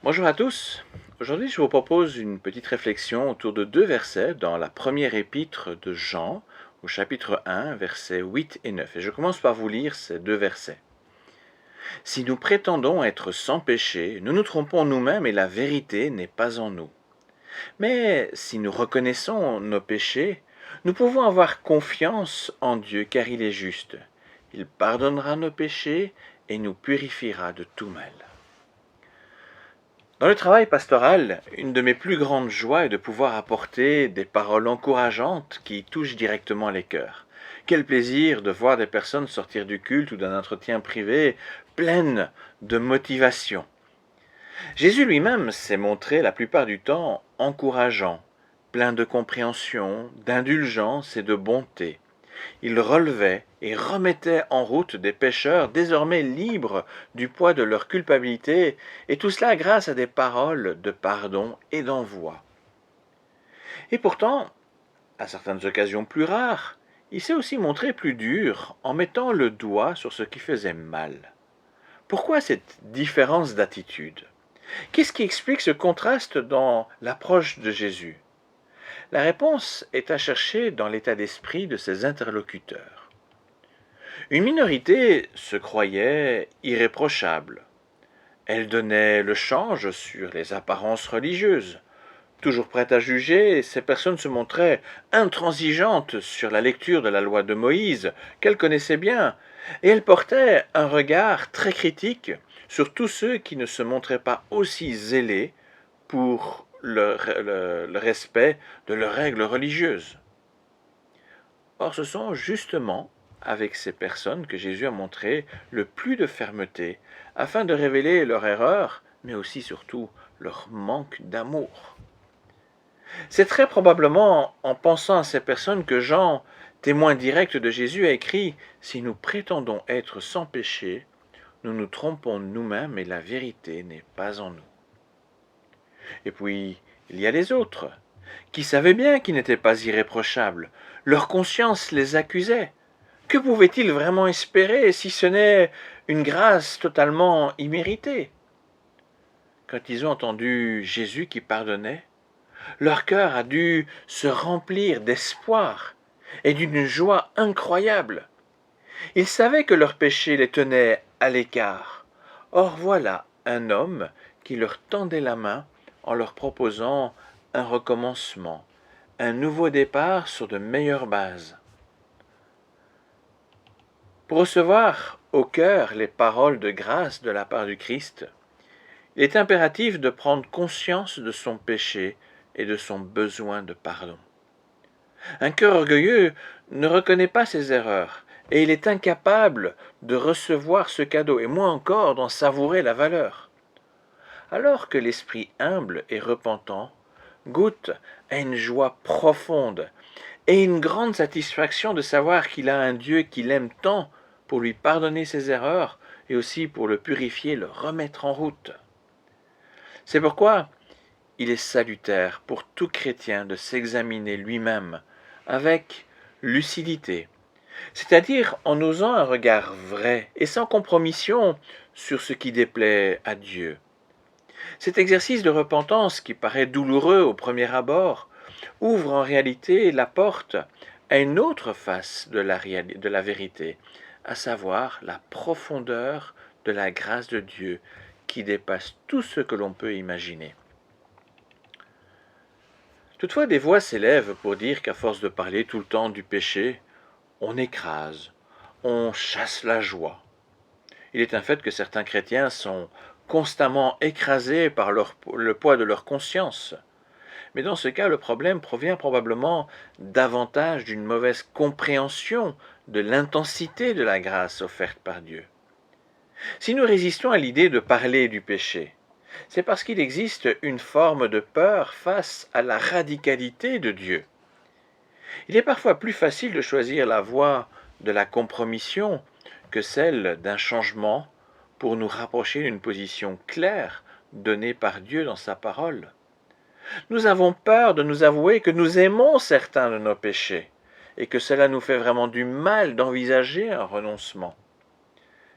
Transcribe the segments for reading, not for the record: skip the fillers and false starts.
Bonjour à tous. Aujourd'hui, je vous propose une petite réflexion autour de deux versets dans la première épître de Jean, au chapitre 1, versets 8 et 9. Et je commence par vous lire ces deux versets. Si nous prétendons être sans péché, nous nous trompons nous-mêmes et la vérité n'est pas en nous. Mais si nous reconnaissons nos péchés, nous pouvons avoir confiance en Dieu car il est juste. Il pardonnera nos péchés et nous purifiera de tout mal. Dans le travail pastoral, une de mes plus grandes joies est de pouvoir apporter des paroles encourageantes qui touchent directement les cœurs. Quel plaisir de voir des personnes sortir du culte ou d'un entretien privé pleines de motivation. Jésus lui-même s'est montré la plupart du temps encourageant, plein de compréhension, d'indulgence et de bonté. Il relevait et remettait en route des pécheurs désormais libres du poids de leur culpabilité, et tout cela grâce à des paroles de pardon et d'envoi. Et pourtant, à certaines occasions plus rares, il s'est aussi montré plus dur en mettant le doigt sur ce qui faisait mal. Pourquoi cette différence d'attitude? Qu'est-ce qui explique ce contraste dans l'approche de Jésus? La réponse est à chercher dans l'état d'esprit de ses interlocuteurs. Une minorité se croyait irréprochable. Elle donnait le change sur les apparences religieuses. Toujours prête à juger, ces personnes se montraient intransigeantes sur la lecture de la loi de Moïse, qu'elles connaissaient bien, et elles portaient un regard très critique sur tous ceux qui ne se montraient pas aussi zélés pour le respect de leurs règles religieuses. Or, ce sont justement avec ces personnes que Jésus a montré le plus de fermeté, afin de révéler leur erreur, mais aussi surtout leur manque d'amour. C'est très probablement en pensant à ces personnes que Jean, témoin direct de Jésus, a écrit « Si nous prétendons être sans péché, nous nous trompons nous-mêmes et la vérité n'est pas en nous. » Et puis, il y a les autres, qui savaient bien qu'ils n'étaient pas irréprochables. Leur conscience les accusait. Que pouvaient-ils vraiment espérer si ce n'est une grâce totalement imméritée? Quand ils ont entendu Jésus qui pardonnait, leur cœur a dû se remplir d'espoir et d'une joie incroyable. Ils savaient que leur péché les tenait à l'écart. Or voilà un homme qui leur tendait la main en leur proposant un recommencement, un nouveau départ sur de meilleures bases. Pour recevoir au cœur les paroles de grâce de la part du Christ, il est impératif de prendre conscience de son péché et de son besoin de pardon. Un cœur orgueilleux ne reconnaît pas ses erreurs et il est incapable de recevoir ce cadeau et moins encore d'en savourer la valeur. Alors que l'esprit humble et repentant goûte à une joie profonde et une grande satisfaction de savoir qu'il a un Dieu qui l'aime tant pour lui pardonner ses erreurs et aussi pour le purifier, le remettre en route. C'est pourquoi il est salutaire pour tout chrétien de s'examiner lui-même avec lucidité, c'est-à-dire en osant un regard vrai et sans compromission sur ce qui déplaît à Dieu. Cet exercice de repentance qui paraît douloureux au premier abord ouvre en réalité la porte à une autre face de la vérité, à savoir la profondeur de la grâce de Dieu qui dépasse tout ce que l'on peut imaginer. Toutefois, des voix s'élèvent pour dire qu'à force de parler tout le temps du péché, on écrase, on chasse la joie. Il est un fait que certains chrétiens sont constamment écrasés par le poids de leur conscience. Mais dans ce cas, le problème provient probablement davantage d'une mauvaise compréhension de l'intensité de la grâce offerte par Dieu. Si nous résistons à l'idée de parler du péché, c'est parce qu'il existe une forme de peur face à la radicalité de Dieu. Il est parfois plus facile de choisir la voie de la compromission que celle d'un changement pour nous rapprocher d'une position claire donnée par Dieu dans sa parole. Nous avons peur de nous avouer que nous aimons certains de nos péchés et que cela nous fait vraiment du mal d'envisager un renoncement.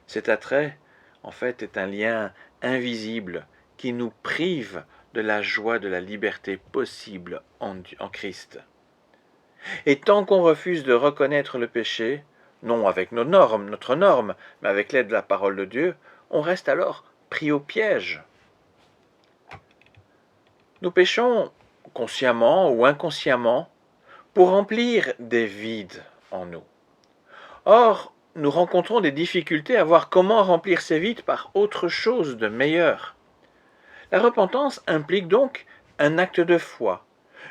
Cet attrait, en fait, est un lien invisible qui nous prive de la joie de la liberté possible en Christ. Et tant qu'on refuse de reconnaître le péché, non avec notre norme, mais avec l'aide de la parole de Dieu, on reste alors pris au piège. Nous péchons consciemment ou inconsciemment pour remplir des vides en nous. Or, nous rencontrons des difficultés à voir comment remplir ces vides par autre chose de meilleur. La repentance implique donc un acte de foi,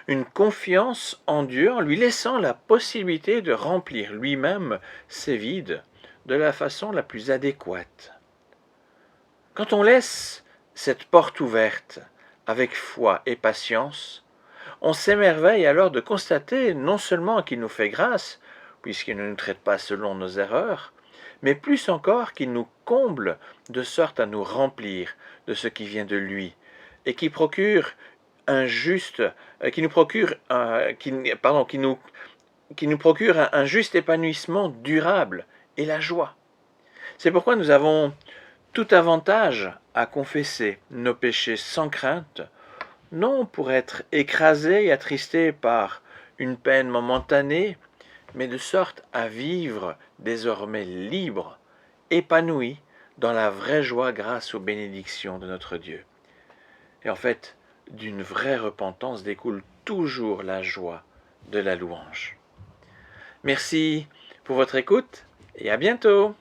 une confiance en Dieu en lui laissant la possibilité de remplir lui-même ces vides de la façon la plus adéquate. Quand on laisse cette porte ouverte avec foi et patience, on s'émerveille alors de constater non seulement qu'il nous fait grâce, puisqu'il ne nous traite pas selon nos erreurs, mais plus encore qu'il nous comble de sorte à nous remplir de ce qui vient de lui, et qui procure qui nous procure un juste épanouissement durable et la joie. C'est pourquoi nous avons tout avantage à confesser nos péchés sans crainte, non pour être écrasés et attristés par une peine momentanée, mais de sorte à vivre désormais libres, épanouis dans la vraie joie grâce aux bénédictions de notre Dieu. Et en fait, d'une vraie repentance découle toujours la joie de la louange. Merci pour votre écoute et à bientôt.